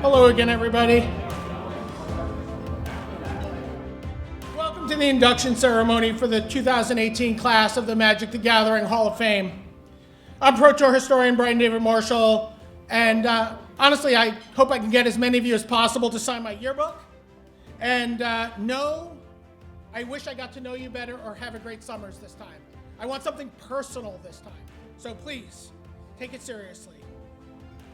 Hello again, everybody. Welcome to the induction ceremony for the 2018 class of the Magic the Gathering Hall of Fame. I'm Pro Tour historian Brian David Marshall, and honestly, I hope I can get as many of you as possible to sign my yearbook. And no, I wish I got to know you better or have a great summers this time. I want something personal this time, so please take it seriously.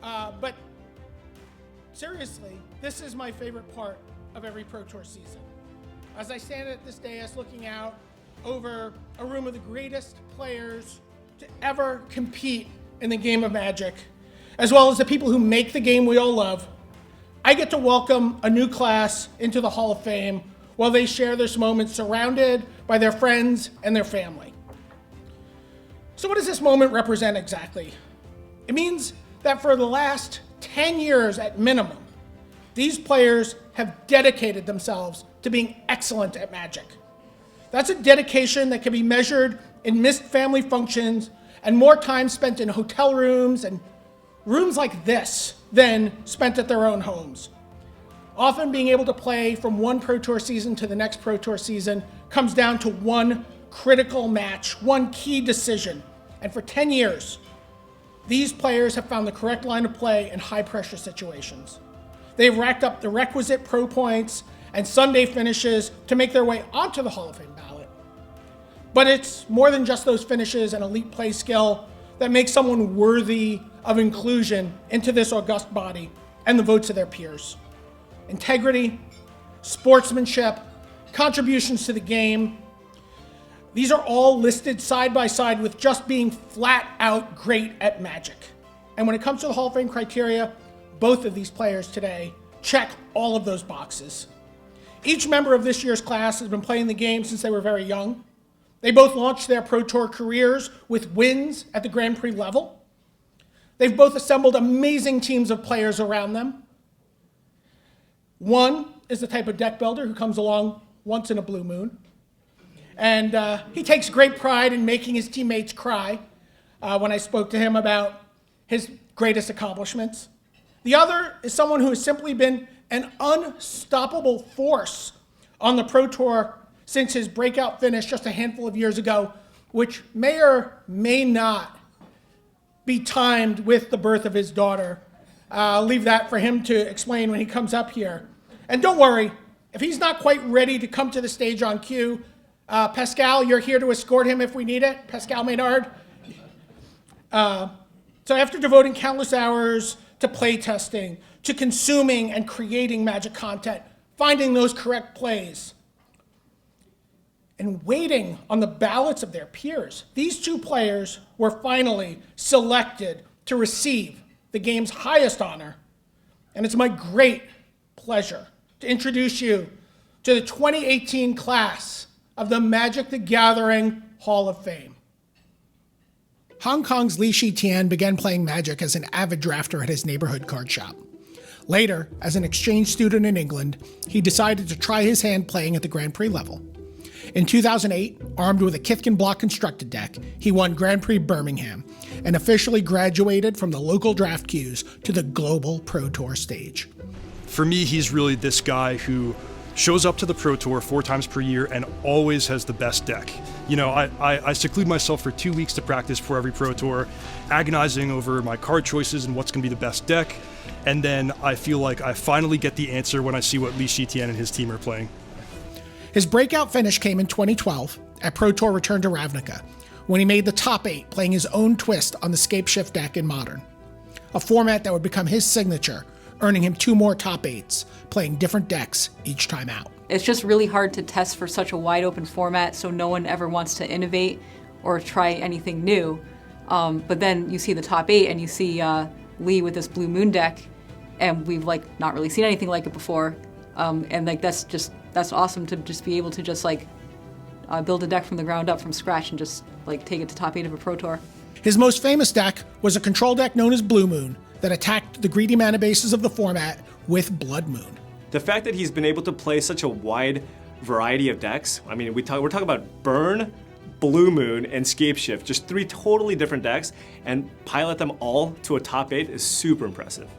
But seriously, this is my favorite part of every Pro Tour season. As I stand at this dais looking out over a room of the greatest players to ever compete in the game of Magic, as well as the people who make the game we all love, I get to welcome a new class into the Hall of Fame while they share this moment surrounded by their friends and their family. So what does this moment represent exactly? It means that for the last 10 years at minimum, these players have dedicated themselves to being excellent at Magic. That's a dedication that can be measured in missed family functions and more time spent in hotel rooms and rooms like this than spent at their own homes. Often being able to play from one Pro Tour season to the next Pro Tour season comes down to one critical match, one key decision. And for 10 years, these players have found the correct line of play in high-pressure situations. They've racked up the requisite pro points and Sunday finishes to make their way onto the Hall of Fame ballot. But it's more than just those finishes and elite play skill that makes someone worthy of inclusion into this august body and the votes of their peers. Integrity, sportsmanship, contributions to the game, these are all listed side by side with just being flat out great at Magic. And when it comes to the Hall of Fame criteria, both of these players today check all of those boxes. Each member of this year's class has been playing the game since they were very young. They both launched their Pro Tour careers with wins at the Grand Prix level. They've both assembled amazing teams of players around them. One is the type of deck builder who comes along once in a blue moon. And he takes great pride in making his teammates cry when I spoke to him about his greatest accomplishments. The other is someone who has simply been an unstoppable force on the Pro Tour since his breakout finish just a handful of years ago, which may or may not be timed with the birth of his daughter. I'll leave that for him to explain when he comes up here. And don't worry, if he's not quite ready to come to the stage on cue, Pascal, you're here to escort him if we need it. Pascal Maynard. So after devoting countless hours to play testing, to consuming and creating Magic content, finding those correct plays, and waiting on the ballots of their peers, these two players were finally selected to receive the game's highest honor. And it's my great pleasure to introduce you to the 2018 class of the Magic the Gathering Hall of Fame. Hong Kong's Shi Tian began playing Magic as an avid drafter at his neighborhood card shop. Later, as an exchange student in England, he decided to try his hand playing at the Grand Prix level. In 2008, armed with a Kithkin block constructed deck, he won Grand Prix Birmingham and officially graduated from the local draft queues to the global Pro Tour stage. For me, he's really this guy who shows up to the Pro Tour 4 times per year and always has the best deck. You know, I seclude myself for 2 weeks to practice for every Pro Tour, agonizing over my card choices and what's going to be the best deck. And then I feel like I finally get the answer when I see what Shi Tian and his team are playing. His breakout finish came in 2012 at Pro Tour Return to Ravnica, when he made the top 8 playing his own twist on the Scape Shift deck in Modern, a format that would become his signature, earning him 2 more top 8s, playing different decks each time out. It's just really hard to test for such a wide open format, so no one ever wants to innovate or try anything new. But then you see the top 8 and you see Lee with this Blue Moon deck, and we've not really seen anything like it before. And that's awesome to just be able to just build a deck from the ground up from scratch and just take it to top 8 of a Pro Tour. His most famous deck was a control deck known as Blue Moon that attacked the greedy mana bases of the format with Blood Moon. The fact that he's been able to play such a wide variety of decks, I mean, we're talking about Burn, Blue Moon, and Scape Shift, just 3 totally different decks, and pilot them all to a top 8 is super impressive.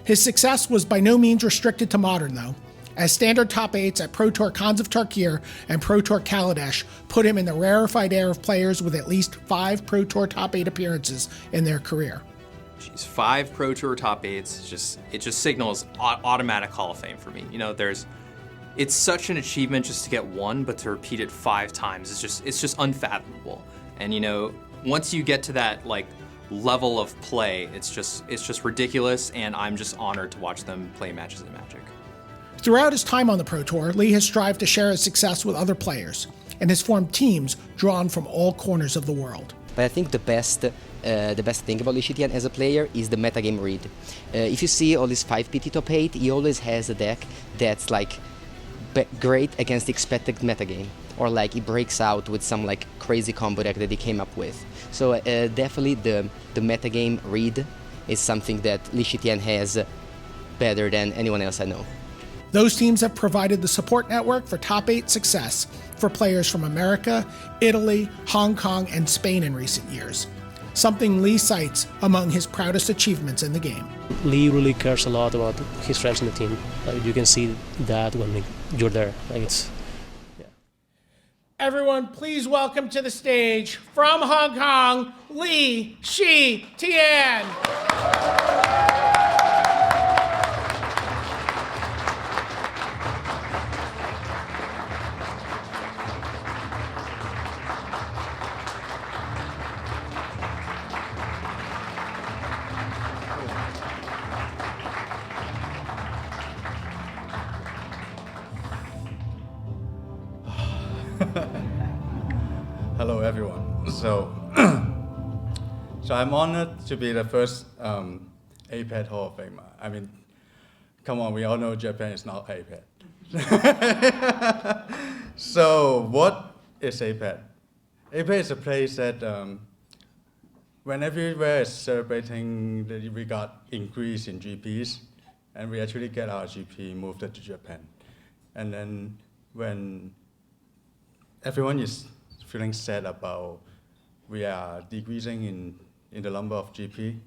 His success was by no means restricted to Modern, though, as standard top 8s at Pro Tour Khans of Tarkir and Pro Tour Kaladesh put him in the rarefied air of players with at least 5 Pro Tour top 8 appearances in their career. Jeez, 5 Pro Tour top 8s, it just signals automatic Hall of Fame for me. You know, it's such an achievement just to get one, but to repeat it 5 times it's just unfathomable. And you know, once you get to that like level of play, it's just ridiculous, and I'm just honored to watch them play matches in Magic. Throughout his time on the Pro Tour, Lee has strived to share his success with other players and has formed teams drawn from all corners of the world. But I think the best thing about Shi Tian as a player is the metagame read. If you see all these 5 PT top 8, he always has a deck that's like great against the expected metagame, or like he breaks out with some like crazy combo deck that he came up with. So definitely the metagame read is something that Shi Tian has better than anyone else I know. Those teams have provided the support network for top 8 success for players from America, Italy, Hong Kong, and Spain in recent years, something Lee cites among his proudest achievements in the game. Lee really cares a lot about his friends in the team. You can see that when you're there. Everyone, please welcome to the stage from Hong Kong, Lee Shi Tian. Hello, everyone. So I'm honored to be the first APAD Hall of Famer. I mean, come on, we all know Japan is not APAD. So what is APAD? APAD is a place that when everywhere is celebrating that we got increase in GPs, and we actually get our GP moved to Japan. And then when everyone is feeling sad about we are decreasing in the number of GP,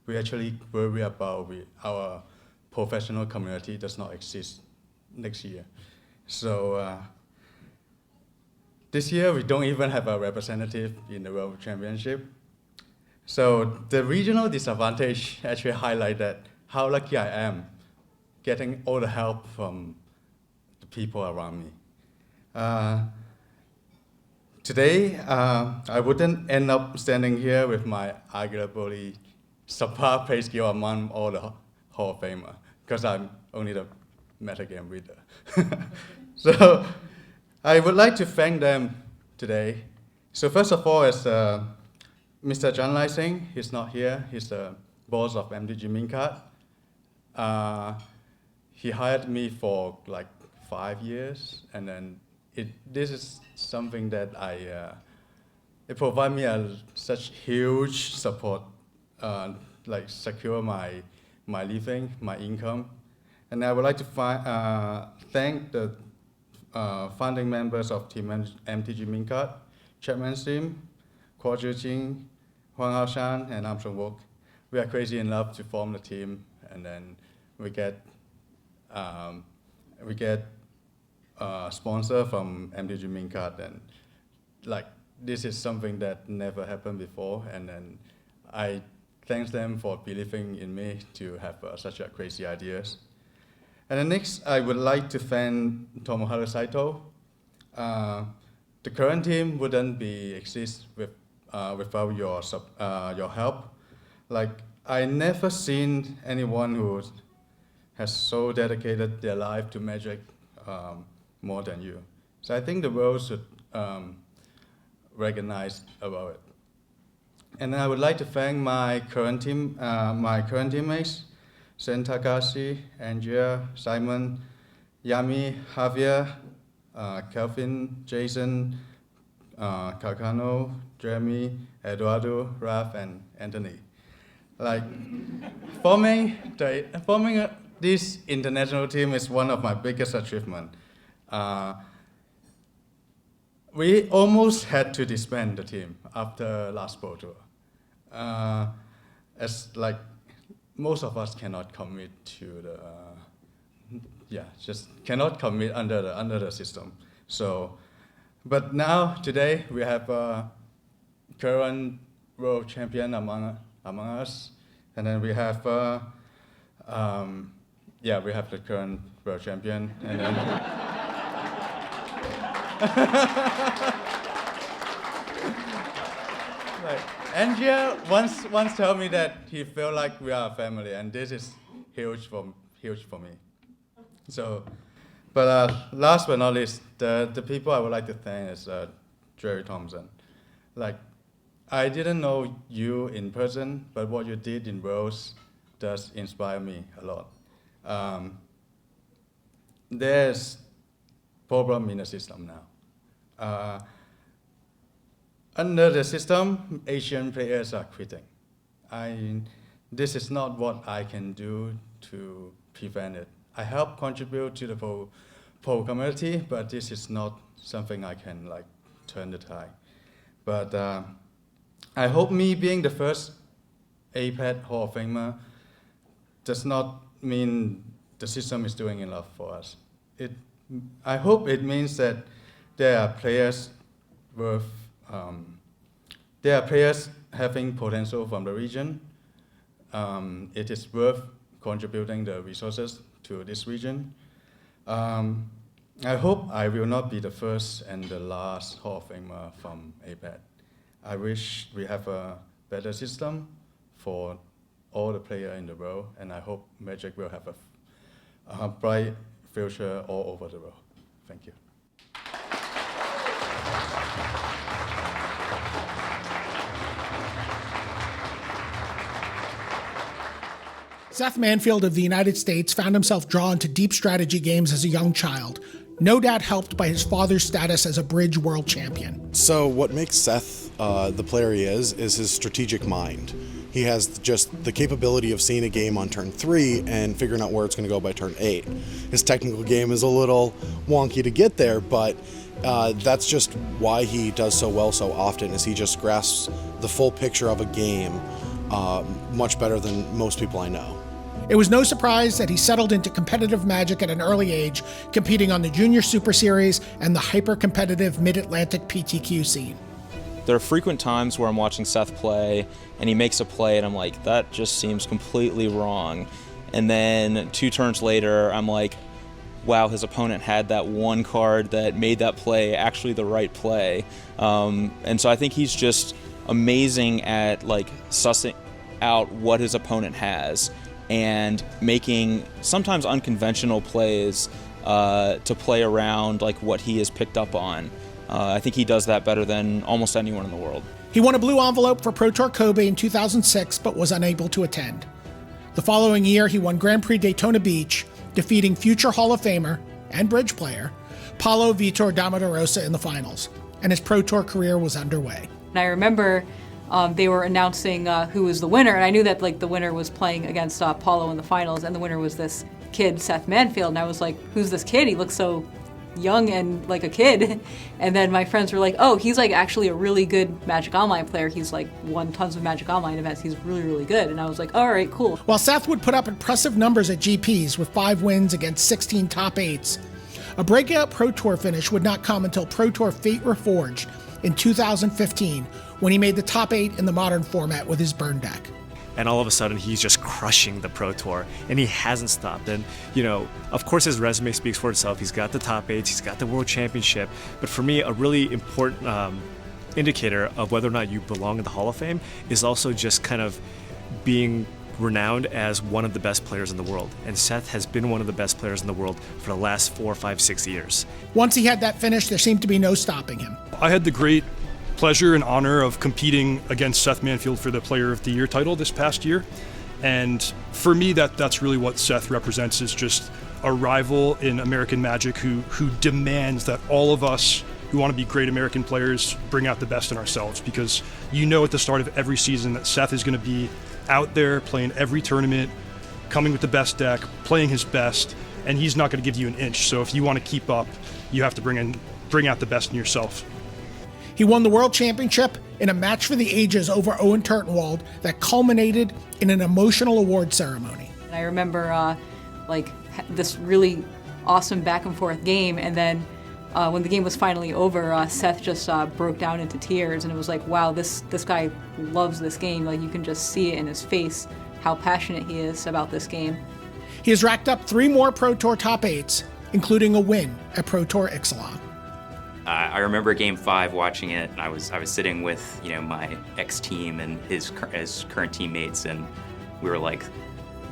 we actually worry about our professional community does not exist next year. So this year we don't even have a representative in the World Championship. So the regional disadvantage actually highlighted how lucky I am getting all the help from the people around me. Today, I wouldn't end up standing here with my arguably subpar play skill among all the Hall of Famer, because I'm only the metagame reader. So I would like to thank them today. So first of all, is Mr. John Lai Singh. He's not here. He's the boss of MTG Mincard. He hired me for like 5 years, and then this is something that it provides me such huge support, like secure my living, my income. And I would like to thank the founding members of Team MTG Mincard, Chapman Sim, Kuo Jing, Huang Haoshan, and Thompson. We are crazy in love to form the team, and then we get sponsor from MTG Mincard, and like this is something that never happened before, and then I thank them for believing in me to have such a crazy ideas. And then next, I would like to thank Tomoharu Saito. The current team wouldn't exist without your help. Like I never seen anyone who has so dedicated their life to Magic more than you. So I think the world should recognize about it. And I would like to thank my current teammates, Sen Takashi, Andrea, Simon, Yami, Javier, Kelvin, Jason, Kakano, Jeremy, Eduardo, Raf, and Anthony. Like forming this international team is one of my biggest achievements. We almost had to disband the team after last Pro Tour. As like most of us cannot commit to the, just cannot commit under the system. So, but now today we have a current world champion among us, and then we have we have the current world champion, and then Angel once told me that he felt like we are a family, and this is huge for me. So, but last but not least, the people I would like to thank is Jerry Thompson. Like, I didn't know you in person, but what you did in Worlds does inspire me a lot. There's problem in the system now. Under the system, Asian players are quitting. This is not what I can do to prevent it. I help contribute to the pro community, but this is not something I can like turn the tide. But I hope me being the first APAD Hall of Famer does not mean the system is doing enough for us. I hope it means that there are players having potential from the region. It is worth contributing the resources to this region. I hope I will not be the first and the last Hall of Famer from APAD. I wish we have a better system for all the players in the world, and I hope Magic will have a bright future all over the world. Thank you. Seth Manfield of the United States found himself drawn to deep strategy games as a young child, no doubt helped by his father's status as a bridge world champion. So what makes Seth the player he is his strategic mind. He has just the capability of seeing a game on turn 3 and figuring out where it's going to go by turn 8. His technical game is a little wonky to get there, but that's just why he does so well so often, is he just grasps the full picture of a game much better than most people I know. It was no surprise that he settled into competitive Magic at an early age, competing on the Junior Super Series and the hyper-competitive Mid-Atlantic PTQ scene. There are frequent times where I'm watching Seth play, and he makes a play, and I'm like, that just seems completely wrong. And then 2 turns later, I'm like, wow, his opponent had that one card that made that play actually the right play. And so I think he's just amazing at like sussing out what his opponent has and making sometimes unconventional plays to play around like what he has picked up on. I think he does that better than almost anyone in the world. He won a blue envelope for Pro Tour Kobe in 2006, but was unable to attend. The following year, he won Grand Prix Daytona Beach, defeating future Hall of Famer and bridge player Paulo Vitor Damarosa in the finals, and his Pro Tour career was underway. And I remember they were announcing who was the winner, and I knew that like the winner was playing against Paulo in the finals, and the winner was this kid, Seth Manfield, and I was like, who's this kid? He looks so young and like a kid. And then my friends were like, oh, he's like actually a really good Magic Online player. He's like won tons of Magic Online events. He's really, really good. And I was like, all right, cool. While Seth would put up impressive numbers at GPs with 5 wins against 16 top 8s, a breakout Pro Tour finish would not come until Pro Tour Fate Reforged in 2015, when he made the top 8 in the modern format with his burn deck. And all of a sudden he's just crushing the Pro Tour, and he hasn't stopped. And you know, of course his resume speaks for itself. He's got the top 8s, he's got the World Championship, but for me a really important indicator of whether or not you belong in the Hall of Fame is also just kind of being renowned as one of the best players in the world. And Seth has been one of the best players in the world for the last 4, 5, 6 years. Once he had that finish, there seemed to be no stopping him. I had the great pleasure and honor of competing against Seth Manfield for the Player of the Year title this past year. And for me, that's really what Seth represents, is just a rival in American Magic who demands that all of us who want to be great American players bring out the best in ourselves, because you know at the start of every season that Seth is going to be out there playing every tournament, coming with the best deck, playing his best, and he's not going to give you an inch. So if you want to keep up, you have to bring out the best in yourself. He won the World Championship in a match for the ages over Owen Turtenwald that culminated in an emotional award ceremony. And I remember this really awesome back and forth game, and then when the game was finally over, Seth just broke down into tears, and it was like, wow, this guy loves this game. Like, you can just see it in his face how passionate he is about this game. He has racked up 3 more Pro Tour top 8s, including a win at Pro Tour Ixalan. I remember Game 5 watching it, and I was sitting with my ex-team and his current teammates, and we were like,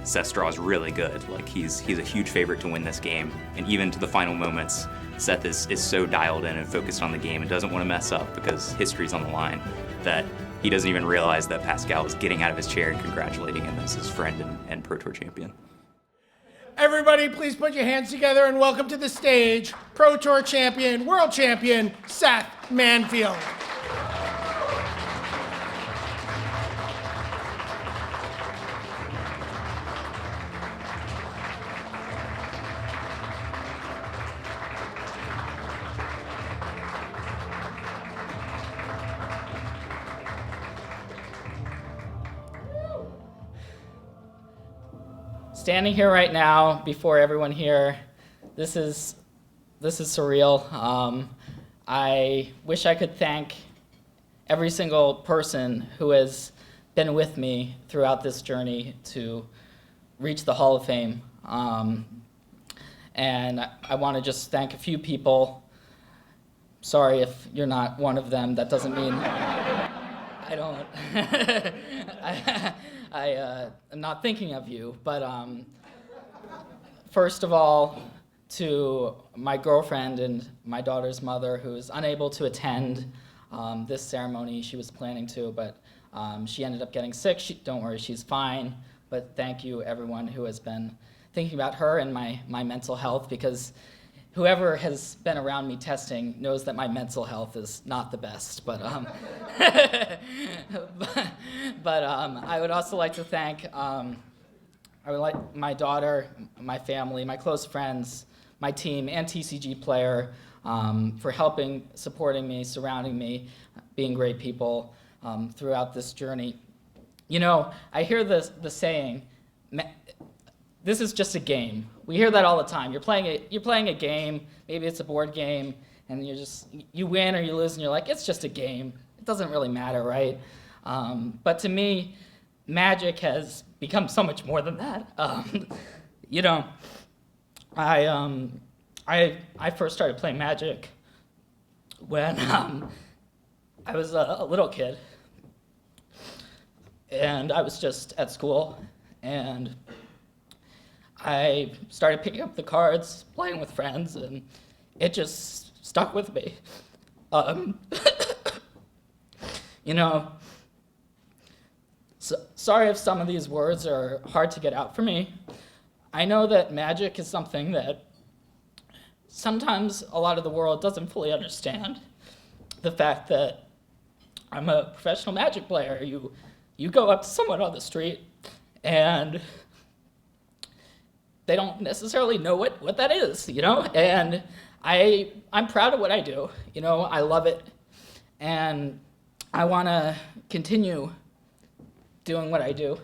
Seth Straw is really good. Like, he's a huge favorite to win this game, and even to the final moments, Seth is so dialed in and focused on the game and doesn't want to mess up because history's on the line that he doesn't even realize that Pascal is getting out of his chair and congratulating him as his friend and Pro Tour champion. Everybody, please put your hands together and welcome to the stage Pro Tour champion, world champion, Seth Manfield. Standing here right now before everyone here, this is surreal. I wish I could thank every single person who has been with me throughout this journey to reach the Hall of Fame. And I want to just thank a few people. Sorry if you're not one of them. That doesn't mean I don't. I'm not thinking of you, but first of all, to my girlfriend and my daughter's mother, who is unable to attend this ceremony. She was planning to, but she ended up getting sick. Don't worry, she's fine. But thank you, everyone who has been thinking about her and my mental health, because whoever has been around me testing knows that my mental health is not the best. But I would also like to thank my daughter, my family, my close friends, my team, and TCG Player for helping, supporting me, surrounding me, being great people throughout this journey. I hear the saying, this is just a game. We hear that all the time. You're playing a game, maybe it's a board game, and you win or you lose, and you're like, it's just a game. It doesn't really matter, right? But to me, Magic has become so much more than that. I first started playing Magic when I was a little kid, and I was just at school, and I started picking up the cards, playing with friends, and it just stuck with me. Sorry if some of these words are hard to get out for me. I know that Magic is something that sometimes a lot of the world doesn't fully understand. The fact that I'm a professional Magic player. You go up to someone on the street and they don't necessarily know what that is, And I'm proud of what I do, I love it. And I want to continue doing what I do,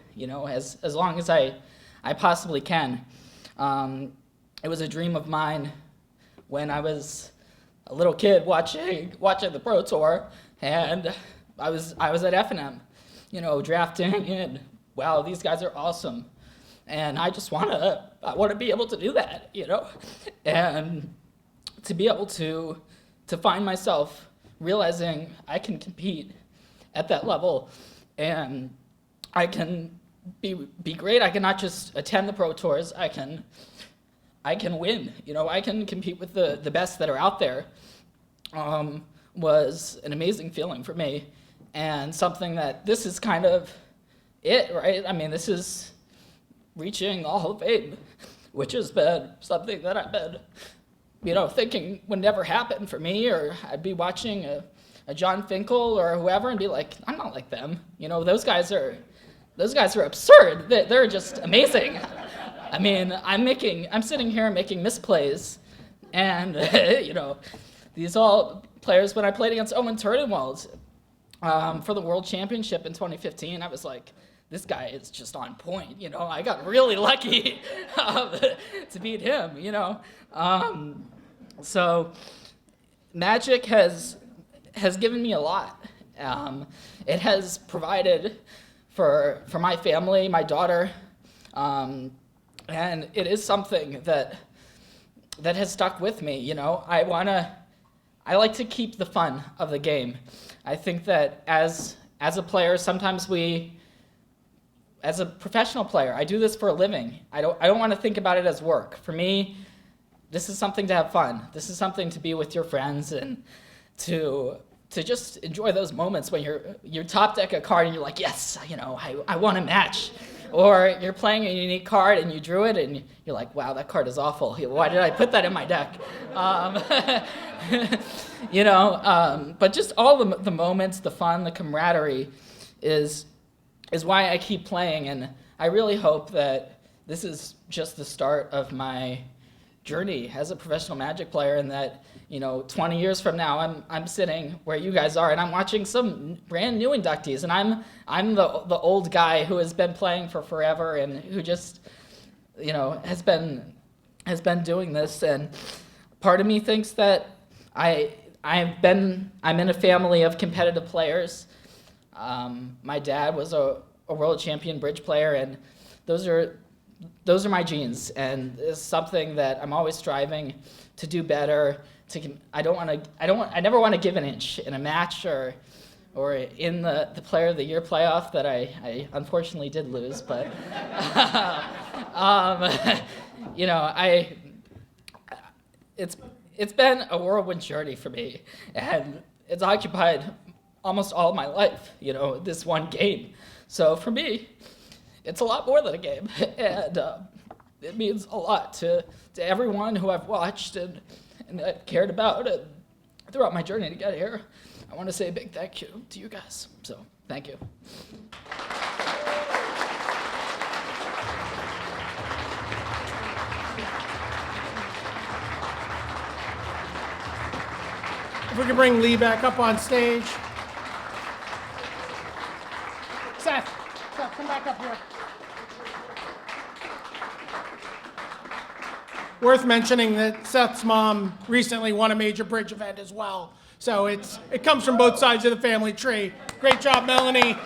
as long as I possibly can. It was a dream of mine when I was a little kid watching the Pro Tour, and I was at F&M, drafting, and wow, these guys are awesome. And I just want to be able to do that, and to be able to find myself realizing I can compete at that level, and I can be great. I can not just attend the Pro Tours. I can win. I can compete with the best that are out there. Was an amazing feeling for me, and something that this is kind of it, right? I mean, this is reaching the Hall of Fame, which has been something that I've been, thinking would never happen for me, or I'd be watching a John Finkel or whoever and be like, I'm not like them. Those guys are absurd. They're just amazing. I mean, I'm sitting here making misplays, and these all players when I played against Owen Turnewald for the World Championship in 2015. I was like, this guy is just on point, you know. I got really lucky to beat him, you know. So Magic has given me a lot. It has provided for my family, my daughter, and it is something that has stuck with me, you know. I like to keep the fun of the game. I think that as a player, sometimes as a professional player, I do this for a living. I don't want to think about it as work. For me, this is something to have fun. This is something to be with your friends and to just enjoy those moments when you're top deck a card and you're like, yes, you know, I won a match. Or you're playing a unique card and you drew it and you're like, wow, that card is awful. Why did I put that in my deck? You know, but just all the moments, the fun, the camaraderie is why I keep playing. And I really hope that this is just the start of my journey as a professional Magic player, and that, you know, 20 years from now, I'm sitting where you guys are, and I'm watching some brand new inductees, and I'm the old guy who has been playing for forever and who just, you know, has been doing this. And part of me thinks that I'm in a family of competitive players. My dad was a world champion bridge player, and those are my genes, and it's something that I'm always striving to do better. I never want to give an inch in a match or in the Player of the Year playoff that I unfortunately did lose, but you know, it's been a whirlwind journey for me, and it's occupied almost all my life, you know, this one game. So for me, it's a lot more than a game, and it means a lot to everyone who I've watched and I've cared about and throughout my journey to get here. I want to say a big thank you to you guys. So thank you. If we could bring Lee back up on stage. Seth, come back up here. Worth mentioning that Seth's mom recently won a major bridge event as well. So it comes from both sides of the family tree. Great job, Melanie.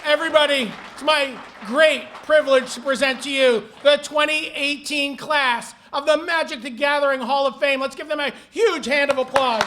Everybody, it's my great privilege to present to you the 2018 class of the Magic the Gathering Hall of Fame. Let's give them a huge hand of applause.